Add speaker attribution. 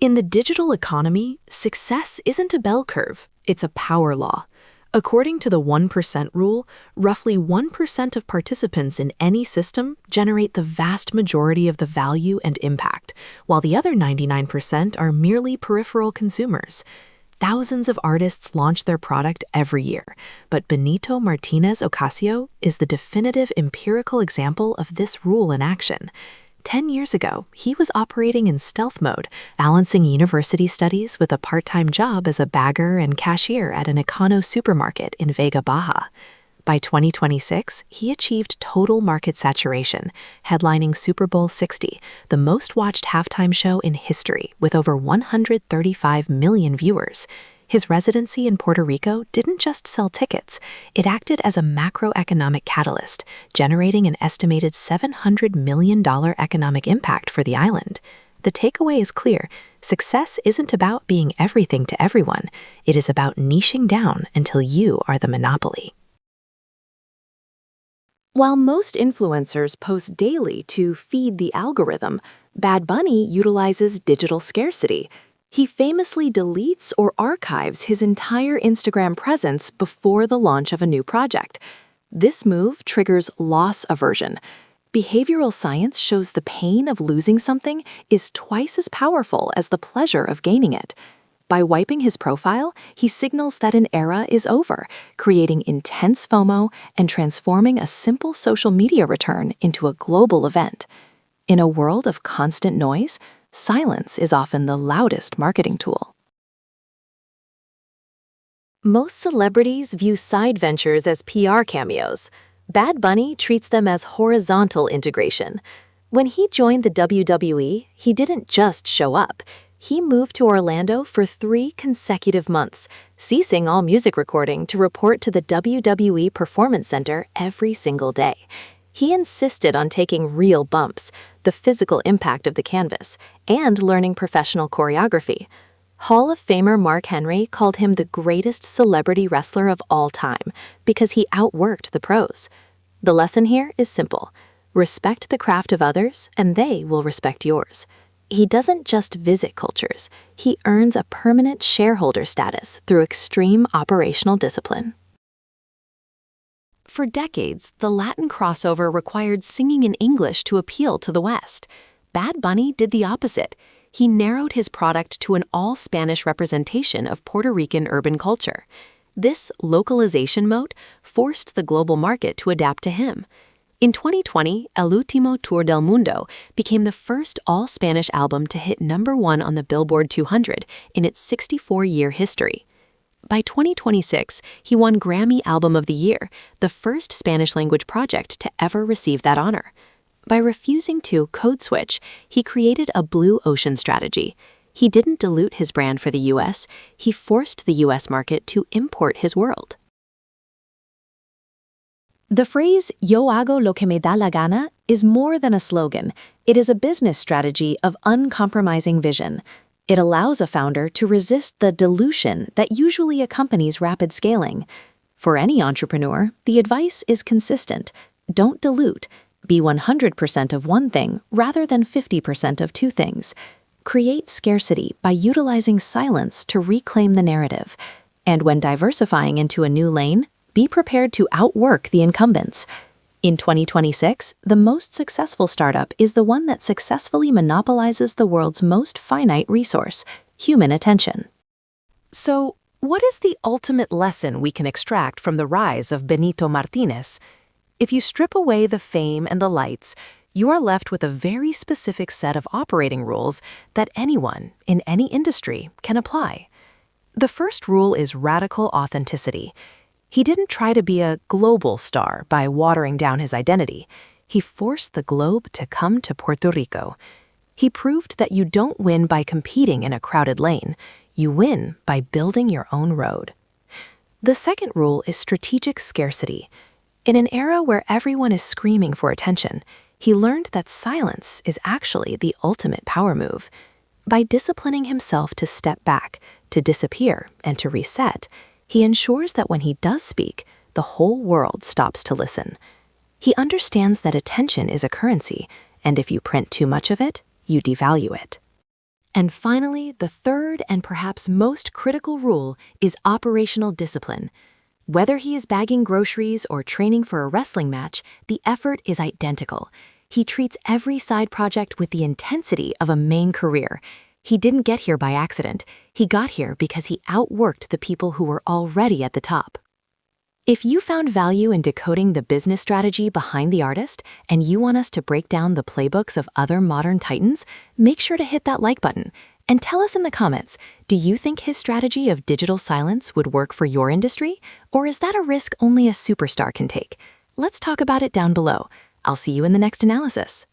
Speaker 1: In the digital economy, success isn't a bell curve, it's a power law. According to the 1% rule, roughly 1% of participants in any system generate the vast majority of the value and impact, while the other 99% are merely peripheral consumers. Thousands of artists launch their product every year, but Benito Martínez Ocasio is the definitive empirical example of this rule in action. 10 years ago, he was operating in stealth mode, balancing university studies with a part-time job as a bagger and cashier at an econo supermarket in Vega Baja. By 2026, he achieved total market saturation, headlining Super Bowl 60, the most-watched halftime show in history with over 135 million viewers. His residency in Puerto Rico didn't just sell tickets, it acted as a macroeconomic catalyst, generating an estimated $700 million economic impact for the island. The takeaway is clear: success isn't about being everything to everyone, it is about niching down until you are the monopoly.
Speaker 2: While most influencers post daily to feed the algorithm, Bad Bunny utilizes digital scarcity. He famously deletes or archives his entire Instagram presence before the launch of a new project. This move triggers loss aversion. Behavioral science shows the pain of losing something is twice as powerful as the pleasure of gaining it. By wiping his profile, he signals that an era is over, creating intense FOMO and transforming a simple social media return into a global event. In a world of constant noise, silence is often the loudest marketing tool.
Speaker 3: Most celebrities view side ventures as PR cameos. Bad Bunny treats them as horizontal integration. When he joined the WWE, he didn't just show up. He moved to Orlando for 3 consecutive months, ceasing all music recording to report to the WWE Performance Center every single day. He insisted on taking real bumps, the physical impact of the canvas, and learning professional choreography. Hall of Famer Mark Henry called him the greatest celebrity wrestler of all time because he outworked the pros. The lesson here is simple: respect the craft of others, and they will respect yours. He doesn't just visit cultures, he earns a permanent shareholder status through extreme operational discipline.
Speaker 4: For decades, the Latin crossover required singing in English to appeal to the West. Bad Bunny did the opposite. He narrowed his product to an all-Spanish representation of Puerto Rican urban culture. This localization mode forced the global market to adapt to him. In 2020, El Último Tour del Mundo became the first all-Spanish album to hit #1 on the Billboard 200 in its 64-year history. By 2026, he won Grammy Album of the Year, the first Spanish-language project to ever receive that honor. By refusing to code switch, he created a blue ocean strategy. He didn't dilute his brand for the US, he forced the US market to import his world.
Speaker 2: The phrase, "Yo hago lo que me da la gana," is more than a slogan. It is a business strategy of uncompromising vision. It allows a founder to resist the dilution that usually accompanies rapid scaling. For any entrepreneur, the advice is consistent. Don't dilute. Be 100% of one thing rather than 50% of two things. Create scarcity by utilizing silence to reclaim the narrative. And when diversifying into a new lane, be prepared to outwork the incumbents. In 2026, the most successful startup is the one that successfully monopolizes the world's most finite resource, human attention.
Speaker 4: So, what is the ultimate lesson we can extract from the rise of Benito Martínez? If you strip away the fame and the lights, you are left with a very specific set of operating rules that anyone, in any industry, can apply. The first rule is radical authenticity. He didn't try to be a global star by watering down his identity. He forced the globe to come to Puerto Rico. He proved that you don't win by competing in a crowded lane. You win by building your own road. The second rule is strategic scarcity. In an era where everyone is screaming for attention, he learned that silence is actually the ultimate power move. By disciplining himself to step back, to disappear, and to reset, he ensures that when he does speak, the whole world stops to listen. He understands that attention is a currency, and if you print too much of it, you devalue it.
Speaker 3: And finally, the third and perhaps most critical rule is operational discipline. Whether he is bagging groceries or training for a wrestling match, the effort is identical. He treats every side project with the intensity of a main career. He didn't get here by accident. He got here because he outworked the people who were already at the top. If you found value in decoding the business strategy behind the artist and you want us to break down the playbooks of other modern titans, make sure to hit that like button and tell us in the comments, do you think his strategy of digital silence would work for your industry? Or is that a risk only a superstar can take? Let's talk about it down below. I'll see you in the next analysis.